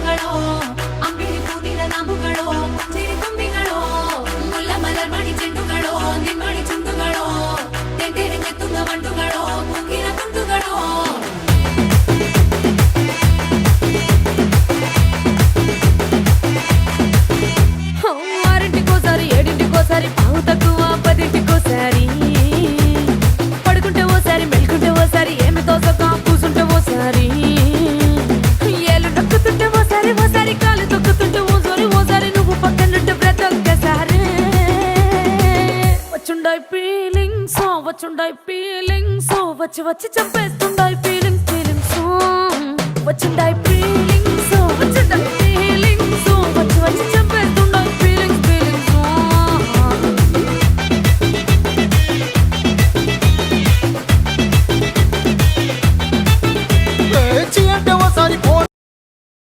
കണ്ണുകളോ അമ്പിളി പൂനില നാമ്പുകളോ ചിരി തുമ്പികളോ മുല്ല മലർമണി ചെണ്ടുകളോ നിന്മണി ചുണ്ടുകളോ തെണ്ടെടുത്തെത്തുന്ന വണ്ടുകളോ മുങ്ങിന തുണ്ടുകളോ ఆరింటికోసారి ఏడింటికోసారి పావు తక్కువ పదింటికోసారి పడుకుంటే ఓసారి మెలుకుంటే ఓసారి ఏమి తోసక కూసుంటే ఓసారి ఏలు నొక్కుతుంటే ఓసారి ఓసారి కాలు తొక్కుతుంటే ఓసారి నువ్వు పక్కనుంటే బ్రతొక్కసారి వచ్చుండాయి ఫీలింగ్స్ వచ్చి వచ్చి చంపేస్తుండాయి ఫీలింగ్స్ వచ్చుండాయి